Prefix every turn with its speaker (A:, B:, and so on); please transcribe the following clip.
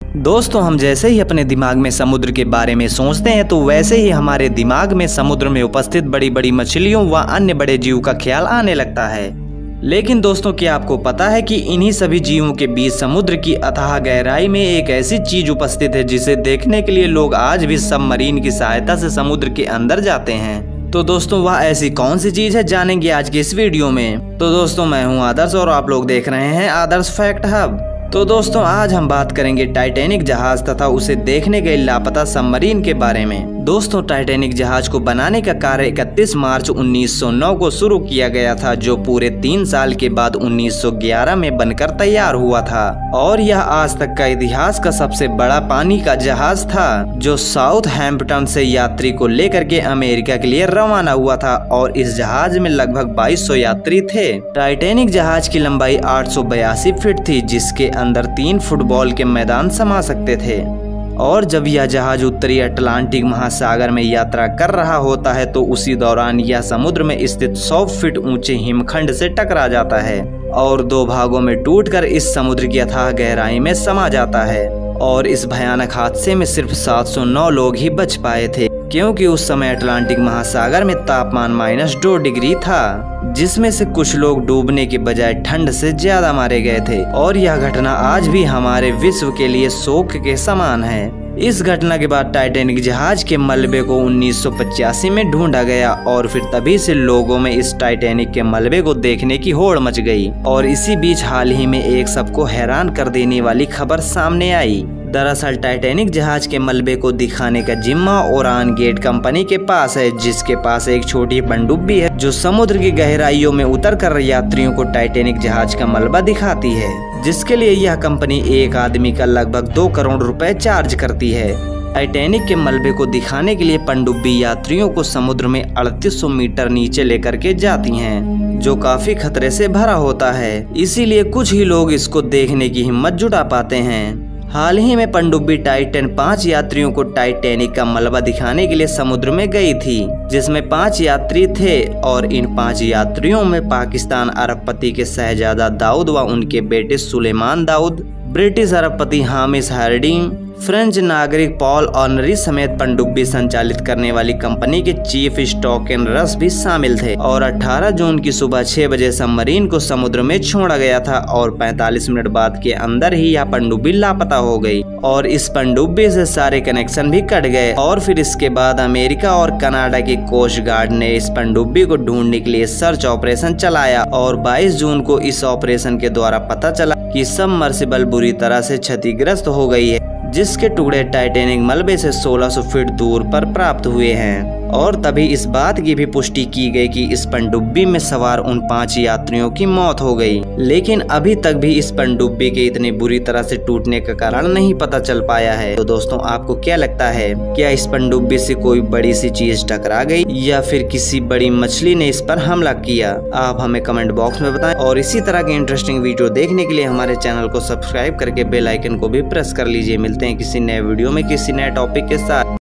A: दोस्तों, हम जैसे ही अपने दिमाग में समुद्र के बारे में सोचते हैं तो वैसे ही हमारे दिमाग में समुद्र में उपस्थित बड़ी बड़ी मछलियों व अन्य बड़े जीव का ख्याल आने लगता है। लेकिन दोस्तों, क्या आपको पता है कि इन्हीं सभी जीवों के बीच समुद्र की अथाह गहराई में एक ऐसी चीज उपस्थित है जिसे देखने के लिए लोग आज भी सबमरीन की सहायता से समुद्र के अंदर जाते हैं। तो दोस्तों, वह ऐसी कौन सी चीज है, जानेंगे आज की इस वीडियो में। तो दोस्तों, मैं हूं आदर्श और आप लोग देख रहे हैं आदर्श फैक्ट हब। तो दोस्तों, आज हम बात करेंगे टाइटैनिक जहाज तथा उसे देखने गए लापता सबमरीन के बारे में। दोस्तों, टाइटैनिक जहाज को बनाने का कार्य 31 मार्च 1909 को शुरू किया गया था, जो पूरे 3 साल के बाद 1911 में बनकर तैयार हुआ था। और यह आज तक का इतिहास का सबसे बड़ा पानी का जहाज था, जो साउथहैम्पटन से यात्री को लेकर के अमेरिका के लिए रवाना हुआ था। और इस जहाज में लगभग 2200 यात्री थे। टाइटैनिक जहाज की लंबाई 882 फीट थी, जिसके अंदर 3 फुटबॉल के मैदान समा सकते थे। और जब यह जहाज उत्तरी अटलांटिक महासागर में यात्रा कर रहा होता है तो उसी दौरान यह समुद्र में स्थित 100 फीट ऊंचे हिमखंड से टकरा जाता है और 2 भागों में टूटकर इस समुद्र की अथाह गहराई में समा जाता है। और इस भयानक हादसे में सिर्फ 709 लोग ही बच पाए थे, क्योंकि उस समय अटलांटिक महासागर में तापमान -2 डिग्री था, जिसमें से कुछ लोग डूबने के बजाय ठंड से ज्यादा मारे गए थे। और यह घटना आज भी हमारे विश्व के लिए शोक के समान है। इस घटना के बाद टाइटैनिक जहाज के मलबे को 1985 में ढूंढा गया और फिर तभी से लोगों में इस टाइटैनिक के मलबे को देखने की होड़ मच गई। और इसी बीच हाल ही में एक सबको हैरान कर देने वाली खबर सामने आई। दरअसल टाइटैनिक जहाज के मलबे को दिखाने का जिम्मा ओरान गेट कंपनी के पास है, जिसके पास एक छोटी पनडुब्बी है जो समुद्र की गहराइयों में उतरकर यात्रियों को टाइटैनिक जहाज का मलबा दिखाती है, जिसके लिए यह कंपनी एक आदमी का लगभग 2 करोड़ रुपए चार्ज करती है। टाइटैनिक के मलबे को दिखाने के लिए पनडुब्बी यात्रियों को समुद्र में 3800 मीटर नीचे लेकर के जाती हैं, जो काफी खतरे से भरा होता है। इसीलिए कुछ ही लोग इसको देखने की हिम्मत जुटा पाते हैं। हाल ही में पनडुब्बी टाइटन 5 यात्रियों को टाइटैनिक का मलबा दिखाने के लिए समुद्र में गई थी, जिसमें 5 यात्री थे। और इन 5 यात्रियों में पाकिस्तान अरबपति के शहजादा दाऊद व उनके बेटे सुलेमान दाऊद, ब्रिटिश अरबपति हामिश हार्डिंग, फ्रेंच नागरिक पॉल ऑनरी समेत पनडुब्बी संचालित करने वाली कंपनी के चीफ स्टॉकेनरस भी शामिल थे। और 18 जून की सुबह 6 बजे सबमरीन को समुद्र में छोड़ा गया था और 45 मिनट बाद के अंदर ही यह पनडुब्बी लापता हो गई और इस पनडुब्बी से सारे कनेक्शन भी कट गए। और फिर इसके बाद अमेरिका और कनाडा की कोस्ट गार्ड ने इस पनडुब्बी को ढूंढने के लिए सर्च ऑपरेशन चलाया। और 22 जून को इस ऑपरेशन के द्वारा पता चला कि सबमर्सिबल बुरी तरह से क्षतिग्रस्त हो गई है, जिसके टुकड़े टाइटैनिक मलबे से 1600 फीट दूर पर प्राप्त हुए हैं। और तभी इस बात की भी पुष्टि की गई कि इस पनडुब्बी में सवार उन 5 यात्रियों की मौत हो गई। लेकिन अभी तक भी इस पनडुब्बी के इतनी बुरी तरह से टूटने का कारण नहीं पता चल पाया है। तो दोस्तों, आपको क्या लगता है, क्या इस पनडुब्बी से कोई बड़ी सी चीज टकरा गई या फिर किसी बड़ी मछली ने इस पर हमला किया? आप हमें कमेंट बॉक्स में बताएं। और इसी तरह के इंटरेस्टिंग वीडियो देखने के लिए हमारे चैनल को सब्सक्राइब करके बेल आइकन को भी प्रेस कर लीजिए। मिलते हैं किसी नए वीडियो में किसी नए टॉपिक के साथ।